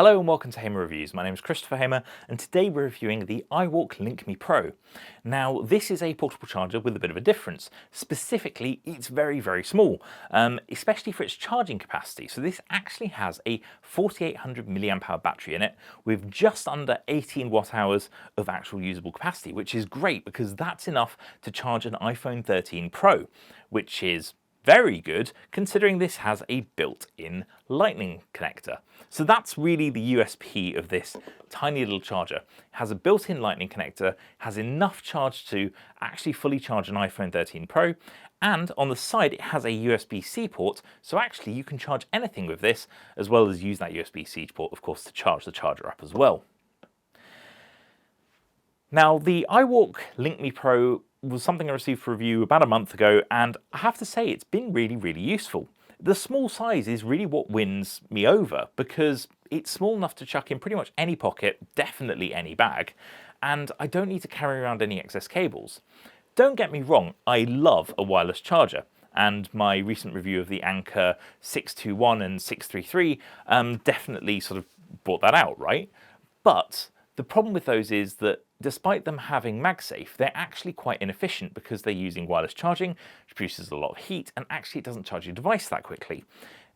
Hello and welcome to Hamer Reviews. My name is Christopher Hamer and today we're reviewing the iWalk LinkMe Pro. Now this is a portable charger with a bit of a difference. Specifically, it's very small, especially for its charging capacity. So this actually has a 4800 milliamp hour battery in it with just under 18 watt hours of actual usable capacity, which is great because that's enough to charge an iPhone 13 Pro, which is very good considering this has a built-in lightning connector. So that's really the USP of this tiny little charger. It has a built-in lightning connector, has enough charge to actually fully charge an iPhone 13 Pro, and on the side it has a USB-C port, so actually you can charge anything with this as well as use that USB-C port, of course, to charge the charger up as well. Now the iWalk LinkMe Pro was something I received for review about a month ago, and I have to say it's been really useful. The small size is really what wins me over because it's small enough to chuck in pretty much any pocket, definitely any bag, and I don't need to carry around any excess cables. Don't get me wrong, I love a wireless charger, and my recent review of the Anker 621 and 633 definitely sort of brought that out, right? But the problem with those is that despite them having MagSafe, they're actually quite inefficient because they're using wireless charging, which produces a lot of heat, and actually it doesn't charge your device that quickly.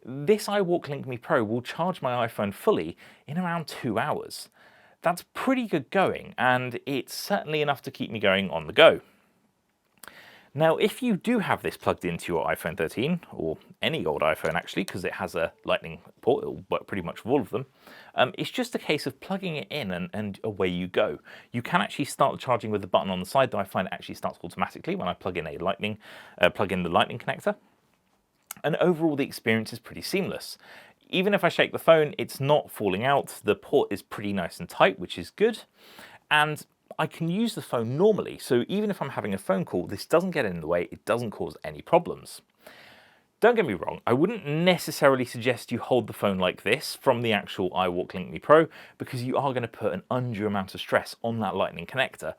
This iWalk LinkMe Pro will charge my iPhone fully in around 2 hours. That's pretty good going, and it's certainly enough to keep me going on the go. Now, if you do have this plugged into your iPhone 13, or any old iPhone actually, because it has a lightning port, it'll work pretty much with all of them, it's just a case of plugging it in and away you go. You can actually start charging with the button on the side, though I find it actually starts automatically when I plug in the lightning connector. And overall, the experience is pretty seamless. Even if I shake the phone, it's not falling out. The port is pretty nice and tight, which is good. And I can use the phone normally, so even if I'm having a phone call, this doesn't get in the way, it doesn't cause any problems. Don't get me wrong, I wouldn't necessarily suggest you hold the phone like this from the actual iWalk LinkMe Pro because you are going to put an undue amount of stress on that lightning connector.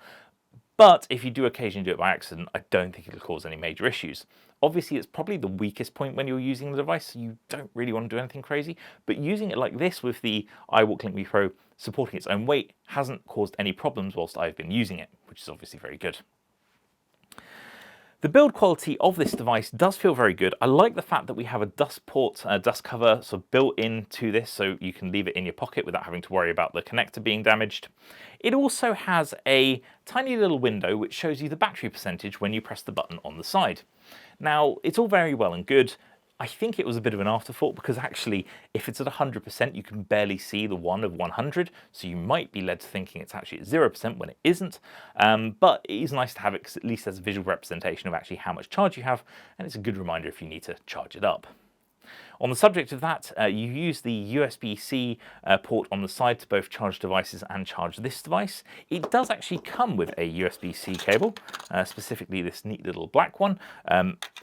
But if you do occasionally do it by accident, I don't think it'll cause any major issues. Obviously, it's probably the weakest point when you're using the device, so you don't really want to do anything crazy. But using it like this with the iWalk LinkMe Pro supporting its own weight hasn't caused any problems whilst I've been using it, which is obviously very good. The build quality of this device does feel very good. I like the fact that we have a dust port, dust cover sort of built into this so you can leave it in your pocket without having to worry about the connector being damaged. It also has a tiny little window which shows you the battery percentage when you press the button on the side. Now, it's all very well and good. I think it was a bit of an afterthought because actually, if it's at 100%, you can barely see the 1 of 100, so you might be led to thinking it's actually at 0% when it isn't. But it is nice to have it because at least there's a visual representation of actually how much charge you have, and it's a good reminder if you need to charge it up. On the subject of that, you use the USB-C port on the side to both charge devices and charge this device. It does actually come with a USB-C cable, specifically this neat little black one.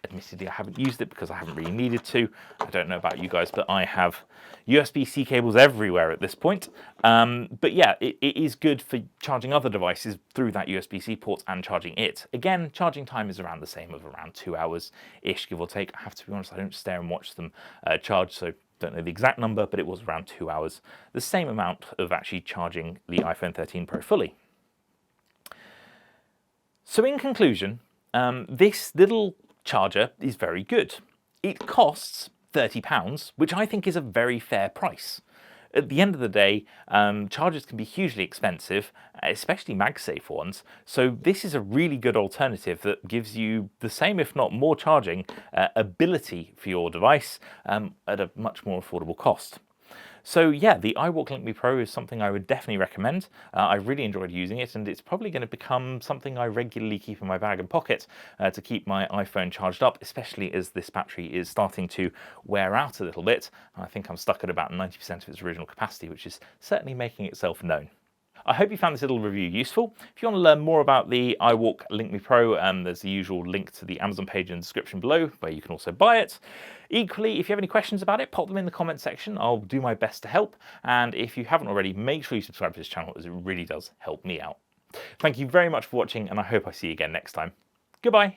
Admittedly, I haven't used it because I haven't really needed to. I don't know about you guys, but I have USB-C cables everywhere at this point. But yeah, it is good for charging other devices through that USB-C port and charging it. Again, charging time is around the same of around 2 hours-ish, give or take. I have to be honest, I don't stare and watch them charge, so don't know the exact number, but it was around 2 hours. The same amount of actually charging the iPhone 13 Pro fully. So in conclusion, this little charger is very good. It costs £30, which I think is a very fair price. At the end of the day, chargers can be hugely expensive, especially MagSafe ones, so this is a really good alternative that gives you the same, if not more, charging ability for your device at a much more affordable cost. So yeah, the iWalk LinkMe Pro is something I would definitely recommend. I really enjoyed using it, and it's probably going to become something I regularly keep in my bag and pocket to keep my iPhone charged up, especially as this battery is starting to wear out a little bit. I think I'm stuck at about 90% of its original capacity, which is certainly making itself known. I hope you found this little review useful. If you want to learn more about the iWalk LinkMe Pro, there's the usual link to the Amazon page in the description below, where you can also buy it. Equally, if you have any questions about it, pop them in the comment section. I'll do my best to help. And if you haven't already, make sure you subscribe to this channel, as it really does help me out. Thank you very much for watching, and I hope I see you again next time. Goodbye.